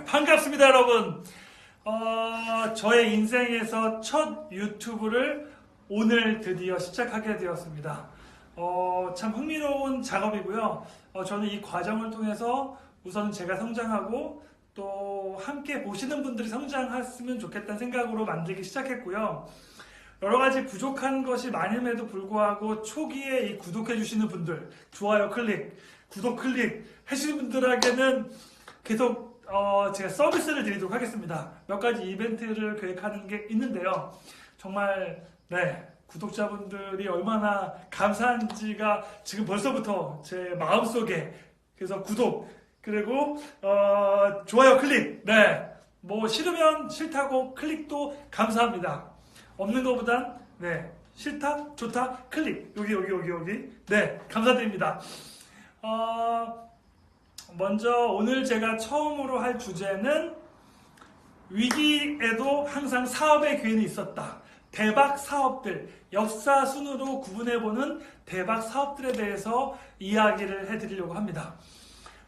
반갑습니다, 여러분. 저의 인생에서 첫 유튜브를 오늘 드디어 시작하게 되었습니다. 참 흥미로운 작업이고요. 저는 이 과정을 통해서 우선 제가 성장하고 또 함께 보시는 분들이 성장했으면 좋겠다는 생각으로 만들기 시작했고요. 여러 가지 부족한 것이 많음에도 불구하고 초기에 이 구독해 주시는 분들, 좋아요 클릭, 구독 클릭 해주시는 분들에게는 계속 제가 서비스를 드리도록 하겠습니다. 몇 가지 이벤트를 계획하는 게 있는데요. 정말 구독자분들이 얼마나 감사한지가 지금 벌써부터 제 마음속에, 그래서 구독 그리고 좋아요 클릭, 뭐 싫으면 싫다고 클릭도 감사합니다. 없는 것보단 싫다 좋다 클릭, 여기 감사드립니다. 먼저 오늘 제가 처음으로 할 주제는 위기에도 항상 사업의 기회는 있었다. 대박 사업들, 역사 순으로 구분해보는 대박 사업들에 대해서 이야기를 해드리려고 합니다.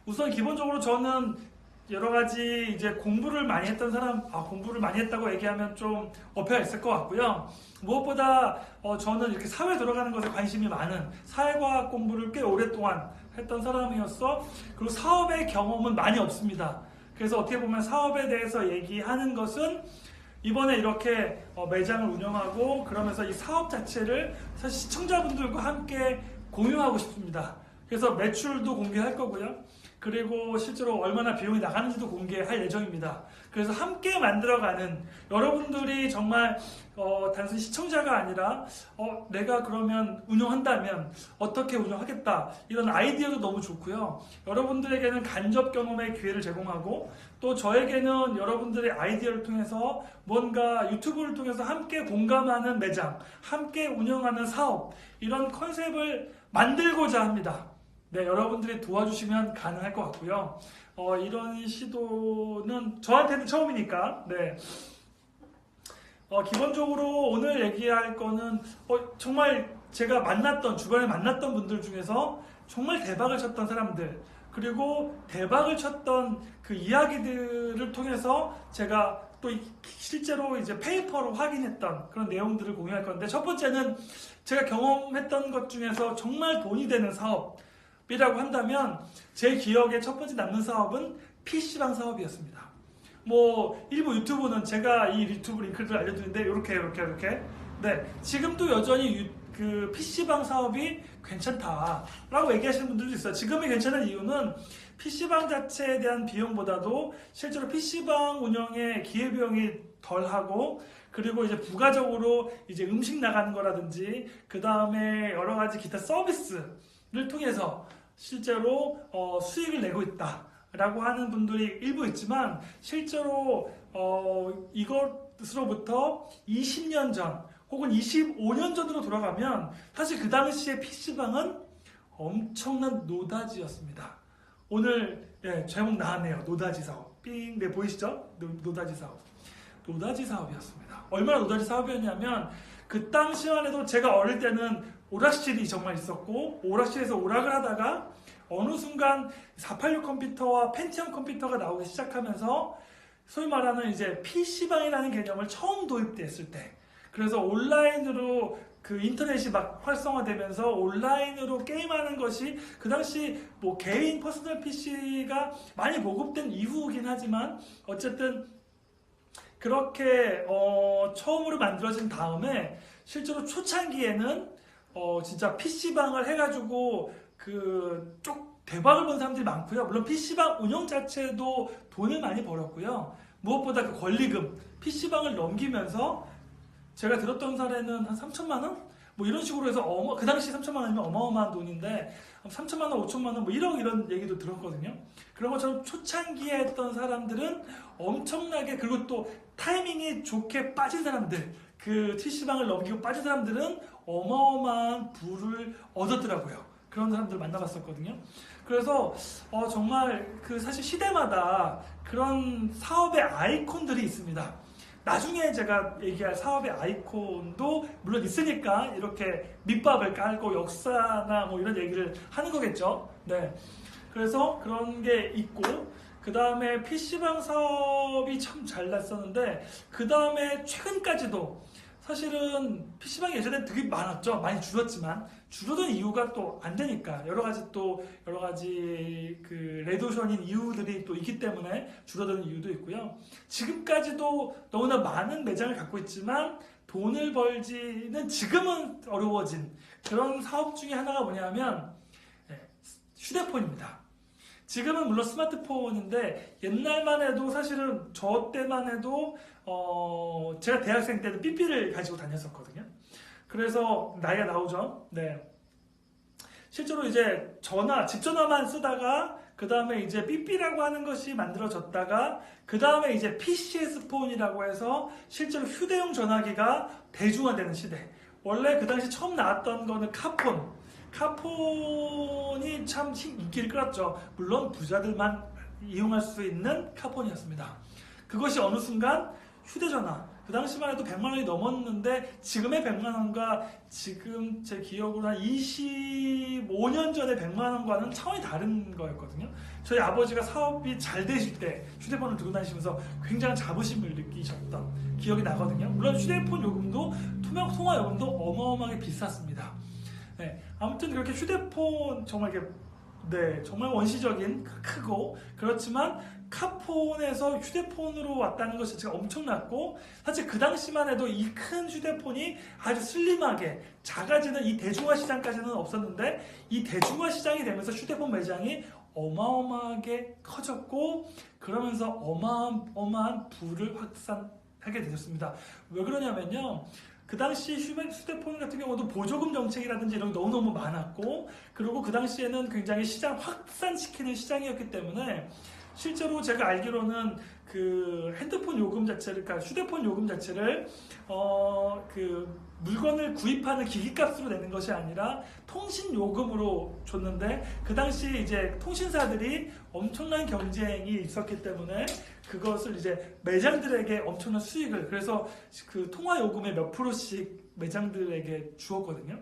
우선 기본적으로 저는 여러 가지 이제 공부를 많이 했던 사람, 공부를 많이 했다고 얘기하면 좀 어폐가 있을 것 같고요. 무엇보다 저는 이렇게 사회 들어가는 것에 관심이 많은 사회과학 공부를 꽤 오랫동안 했던 사람이었어. 그리고 사업의 경험은 많이 없습니다. 그래서 어떻게 보면 사업에 대해서 얘기하는 것은 이번에 이렇게 매장을 운영하고 그러면서 이 사업 자체를 사실 시청자분들과 함께 공유하고 싶습니다. 그래서 매출도 공개할 거고요. 그리고 실제로 얼마나 비용이 나가는지도 공개할 예정입니다. 그래서 함께 만들어가는, 여러분들이 정말 단순히 시청자가 아니라 내가 그러면 운영한다면 어떻게 운영하겠다, 이런 아이디어도 너무 좋고요. 여러분들에게는 간접 경험의 기회를 제공하고 또 저에게는 여러분들의 아이디어를 통해서 뭔가 유튜브를 통해서 함께 공감하는 매장, 함께 운영하는 사업, 이런 컨셉을 만들고자 합니다. 여러분들이 도와주시면 가능할 것 같고요. 이런 시도는 저한테는 처음이니까. 기본적으로 오늘 얘기할 거는 정말 제가 주변에 만났던 분들 중에서 정말 대박을 쳤던 사람들, 그리고 대박을 쳤던 그 이야기들을 통해서 제가 또 실제로 이제 페이퍼로 확인했던 그런 내용들을 공유할 건데, 첫 번째는 제가 경험했던 것 중에서 정말 돈이 되는 사업이라고 한다면 제 기억에 첫 번째 남는 사업은 PC방 사업이었습니다. 일부 유튜브는 제가 이 유튜브 링크를 알려드리는데 이렇게 지금도 여전히 그 PC방 사업이 괜찮다라고 얘기하시는 분들도 있어요. 지금이 괜찮은 이유는 PC방 자체에 대한 비용보다도 실제로 PC방 운영에 기회비용이 덜하고, 그리고 이제 부가적으로 이제 음식 나가는 거라든지 그 다음에 여러 가지 기타 서비스를 통해서 실제로 수익을 내고 있다라고 하는 분들이 일부 있지만, 실제로 이것으로부터 20년 전 혹은 25년 전으로 돌아가면 사실 그 당시에 PC방은 엄청난 노다지였습니다. 오늘 제목 나왔네요. 노다지 사업. 삥, 보이시죠? 노다지 사업. 노다지 사업이었습니다. 얼마나 노다지 사업이었냐면, 그 당시만 해도 제가 어릴 때는 오락실이 정말 있었고, 오락실에서 오락을 하다가 어느 순간 486 컴퓨터와 펜티엄 컴퓨터가 나오기 시작하면서 소위 말하는 이제 PC방이라는 개념을 처음 도입됐을 때, 그래서 온라인으로 그 인터넷이 막 활성화되면서 온라인으로 게임하는 것이 그 당시 개인 퍼스널 PC가 많이 보급된 이후이긴 하지만 어쨌든 그렇게 처음으로 만들어진 다음에 실제로 초창기에는 진짜 PC방을 해가지고 쪽 대박을 본 사람들이 많고요. 물론 PC방 운영 자체도 돈을 많이 벌었고요. 무엇보다 그 권리금, PC방을 넘기면서 제가 들었던 사례는 한 3천만 원? 이런 식으로 해서 그 당시 3천만 원이면 어마어마한 돈인데 3천만 원, 5천만 원, 1억 이런 얘기도 들었거든요. 그런 것처럼 초창기에 했던 사람들은 엄청나게, 그리고 또 타이밍이 좋게 빠진 사람들, 그 PC방을 넘기고 빠진 사람들은 어마어마한 부를 얻었더라고요. 그런 사람들 만나봤었거든요. 그래서 정말 사실 시대마다 그런 사업의 아이콘들이 있습니다. 나중에 제가 얘기할 사업의 아이콘도 물론 있으니까 이렇게 밑밥을 깔고 역사나 뭐 이런 얘기를 하는 거겠죠. 네. 그래서 그런 게 있고, 그 다음에 PC방 사업이 참 잘 났었는데, 그 다음에 최근까지도 사실은 PC방이 예전엔 되게 많았죠. 많이 줄었지만 줄어든 이유가 또 안 되니까 여러 가지 그 레드오션인 이유들이 또 있기 때문에 줄어드는 이유도 있고요. 지금까지도 너무나 많은 매장을 갖고 있지만 돈을 벌지는 지금은 어려워진 그런 사업 중에 하나가 뭐냐면 휴대폰입니다. 지금은 물론 스마트폰인데 옛날만 해도 사실은 저 때만 해도 제가 대학생 때는 삐삐를 가지고 다녔었거든요. 그래서 나이가 나오죠. 네. 실제로 이제 집 전화만 쓰다가 그 다음에 이제 삐삐라고 하는 것이 만들어졌다가 그 다음에 이제 PCS 폰이라고 해서 실제로 휴대용 전화기가 대중화되는 시대. 원래 그 당시 처음 나왔던 거는 카폰이 참 인기를 끌었죠. 물론 부자들만 이용할 수 있는 카폰이었습니다. 그것이 어느 순간 휴대전화, 그 당시만 해도 100만 원이 넘었는데 지금의 100만 원과 지금 제 기억으로 한 25년 전에 100만 원과는 차원이 다른 거였거든요. 저희 아버지가 사업이 잘 되실 때 휴대폰을 들고 다니시면서 굉장한 자부심을 느끼셨던 기억이 나거든요. 물론 휴대폰 요금도 통화 요금도 어마어마하게 비쌌습니다. 네, 아무튼 그렇게 휴대폰 정말 정말 원시적인 크고 그렇지만 카폰에서 휴대폰으로 왔다는 것이 자체가 엄청났고, 사실 그 당시만 해도 이 큰 휴대폰이 아주 슬림하게 작아지는 이 대중화 시장까지는 없었는데, 이 대중화 시장이 되면서 휴대폰 매장이 어마어마하게 커졌고, 그러면서 어마어마한 부를 확산하게 되었습니다. 왜 그러냐면요, 그 당시 휴대폰 같은 경우도 보조금 정책이라든지 이런 게 너무너무 많았고, 그리고 그 당시에는 굉장히 시장 확산시키는 시장이었기 때문에 실제로 제가 알기로는 그 핸드폰 요금 자체를, 그러니까 휴대폰 요금 자체를 그 물건을 구입하는 기기값으로 내는 것이 아니라 통신 요금으로 줬는데, 그 당시 이제 통신사들이 엄청난 경쟁이 있었기 때문에 그것을 이제 매장들에게 엄청난 수익을, 그래서 그 통화 요금의 몇 프로씩 매장들에게 주었거든요.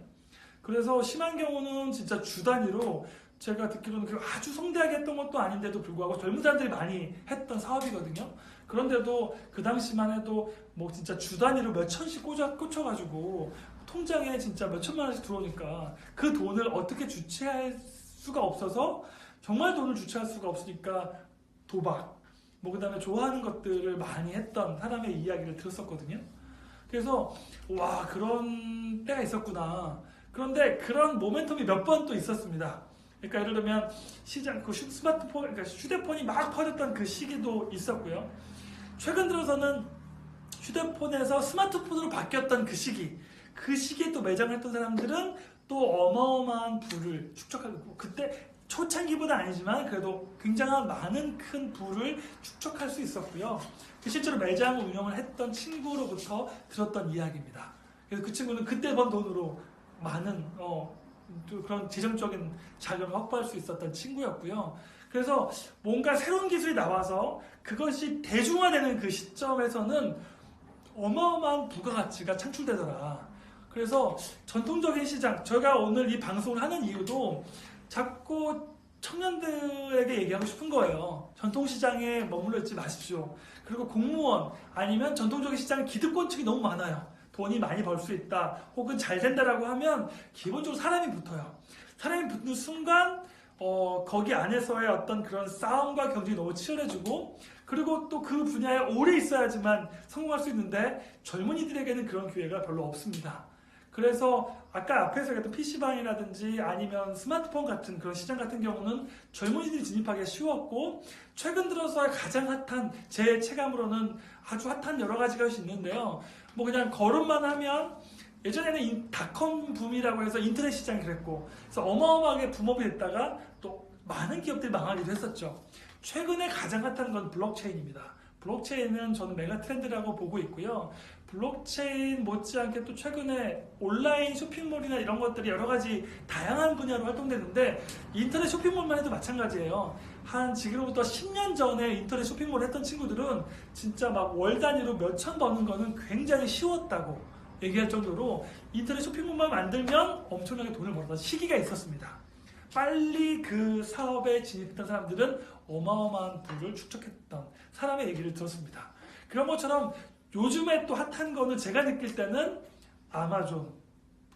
그래서 심한 경우는 진짜 주 단위로, 제가 듣기로는 아주 성대하게 했던 것도 아닌데도 불구하고 젊은 사람들이 많이 했던 사업이거든요. 그런데도 그 당시만 해도 뭐 진짜 주 단위로 몇 천씩 꽂혀가지고 통장에 진짜 몇 천만 원씩 들어오니까 그 돈을 어떻게 주체할 수가 없어서, 정말 돈을 주체할 수가 없으니까 도박, 뭐 그 다음에 좋아하는 것들을 많이 했던 사람의 이야기를 들었었거든요. 그래서 와, 그런 때가 있었구나. 그런데 그런 모멘텀이 몇 번 또 있었습니다. 그러니까 예를 들면 스마트폰, 그러니까 휴대폰이 막 퍼졌던 그 시기도 있었고요. 최근 들어서는 휴대폰에서 스마트폰으로 바뀌었던 그 시기에 또 매장을 했던 사람들은 또 어마어마한 부를 축적하고, 그때 초창기보다 아니지만 그래도 굉장한 많은 큰 부를 축적할 수 있었고요. 실제로 매장을 운영을 했던 친구로부터 들었던 이야기입니다. 그래서 그 친구는 그때 번 돈으로 많은 그런 재정적인 자금을 확보할 수 있었던 친구였고요. 그래서 뭔가 새로운 기술이 나와서 그것이 대중화되는 그 시점에서는 어마어마한 부가가치가 창출되더라. 그래서 전통적인 시장, 제가 오늘 이 방송을 하는 이유도 자꾸 청년들에게 얘기하고 싶은 거예요. 전통시장에 머물러 있지 마십시오. 그리고 공무원 아니면 전통적인 시장에 기득권층이 너무 많아요. 돈이 많이 벌 수 있다 혹은 잘 된다라고 하면 기본적으로 사람이 붙어요. 사람이 붙는 순간 거기 안에서의 어떤 그런 싸움과 경쟁이 너무 치열해지고, 그리고 또 그 분야에 오래 있어야지만 성공할 수 있는데 젊은이들에게는 그런 기회가 별로 없습니다. 그래서 아까 앞에서 얘기했던 PC방이라든지 아니면 스마트폰 같은 그런 시장 같은 경우는 젊은이들이 진입하기가 쉬웠고, 최근 들어서 가장 핫한, 제 체감으로는 아주 핫한 여러 가지 것이 있는데요. 뭐 그냥 거론만 하면, 예전에는 닷컴 붐이라고 해서 인터넷 시장이 그랬고, 그래서 어마어마하게 붐업이 됐다가 또 많은 기업들이 망하기도 했었죠. 최근에 가장 핫한 건 블록체인입니다. 블록체인은 저는 메가 트렌드라고 보고 있고요. 블록체인 못지않게 또 최근에 온라인 쇼핑몰이나 이런 것들이 여러 가지 다양한 분야로 활동되는데, 인터넷 쇼핑몰만 해도 마찬가지예요. 한 지금부터 10년 전에 인터넷 쇼핑몰 했던 친구들은 진짜 막 월 단위로 몇천 버는 거는 굉장히 쉬웠다고 얘기할 정도로 인터넷 쇼핑몰만 만들면 엄청나게 돈을 벌었던 시기가 있었습니다. 빨리 그 사업에 진입했던 사람들은 어마어마한 부를 축적했던 사람의 얘기를 들었습니다. 그런 것처럼 요즘에 또 핫한 거는 제가 느낄 때는 아마존.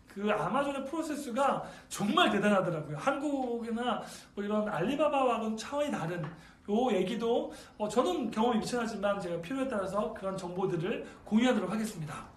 그 아마존의 프로세스가 정말 대단하더라고요. 한국이나 뭐 이런 알리바바와는 차원이 다른 요 얘기도 저는 경험이 미천하지만 제가 필요에 따라서 그런 정보들을 공유하도록 하겠습니다.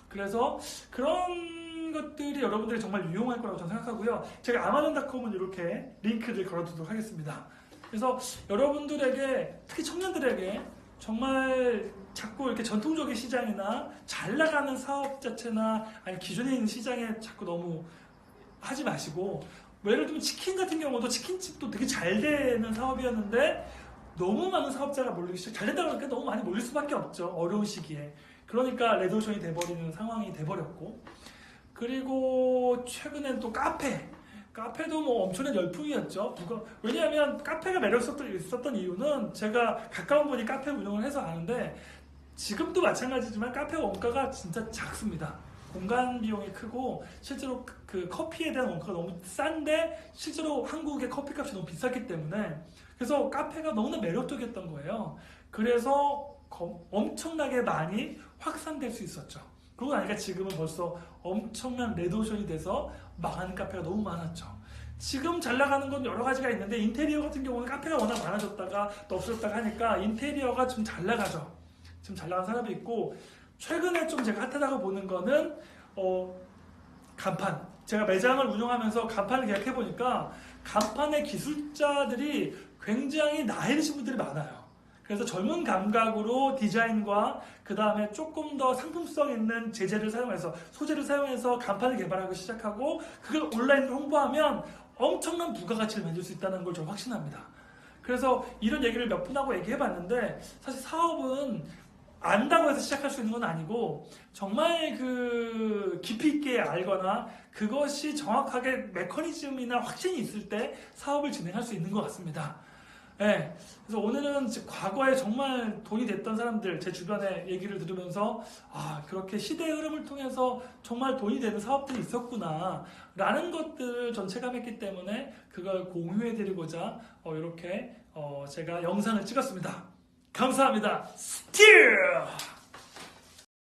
그래서 그런 것들이 여러분들이 정말 유용할 거라고 저는 생각하고요. 제가 아마존닷컴은 이렇게 링크를 걸어두도록 하겠습니다. 그래서 여러분들에게, 특히 청년들에게 정말 자꾸 이렇게 전통적인 시장이나 잘 나가는 사업 자체나 아니 기존에 있는 시장에 자꾸 너무 하지 마시고, 뭐 예를 들면 치킨 같은 경우도 치킨집도 되게 잘 되는 사업이었는데 너무 많은 사업자가 몰리기 시작, 잘 된다고 하니까 너무 많이 몰릴 수밖에 없죠. 어려운 시기에. 그러니까 레드오션이 돼버리는 상황이 돼버렸고, 그리고 최근엔 또 카페도 뭐 엄청난 열풍이었죠. 왜냐하면 카페가 매력 있었던 이유는 제가 가까운 분이 카페 운영을 해서 아는데, 지금도 마찬가지지만 카페 원가가 진짜 작습니다. 공간 비용이 크고 실제로 그 커피에 대한 원가가 너무 싼데 실제로 한국의 커피값이 너무 비쌌기 때문에, 그래서 카페가 너무나 매력적이었던 거예요. 그래서 엄청나게 많이 확산될 수 있었죠. 그러고 나니까 지금은 벌써 엄청난 레드오션이 돼서 망하는 카페가 너무 많았죠. 지금 잘 나가는 건 여러 가지가 있는데, 인테리어 같은 경우는 카페가 워낙 많아졌다가 또 없어졌다가 하니까 인테리어가 좀 잘 나가죠. 지금 잘 나가는 사람이 있고, 최근에 좀 제가 핫하다고 보는 거는 간판. 제가 매장을 운영하면서 간판을 계약해보니까 간판의 기술자들이 굉장히 나이 드신 분들이 많아요. 그래서 젊은 감각으로 디자인과 그 다음에 조금 더 상품성 있는 재질을 사용해서, 소재를 사용해서 간판을 개발하기 시작하고, 그걸 온라인으로 홍보하면 엄청난 부가가치를 만들 수 있다는 걸 저는 확신합니다. 그래서 이런 얘기를 몇 분하고 얘기해봤는데, 사실 사업은 안다고 해서 시작할 수 있는 건 아니고, 정말 그 깊이 있게 알거나 그것이 정확하게 메커니즘이나 확신이 있을 때 사업을 진행할 수 있는 것 같습니다. 네, 그래서 오늘은 과거에 정말 돈이 됐던 사람들, 제 주변에 얘기를 들으면서 그렇게 시대의 흐름을 통해서 정말 돈이 되는 사업들이 있었구나 라는 것들을 전 체감했기 때문에 그걸 공유해드리고자 이렇게 제가 영상을 찍었습니다. 감사합니다. 스틸!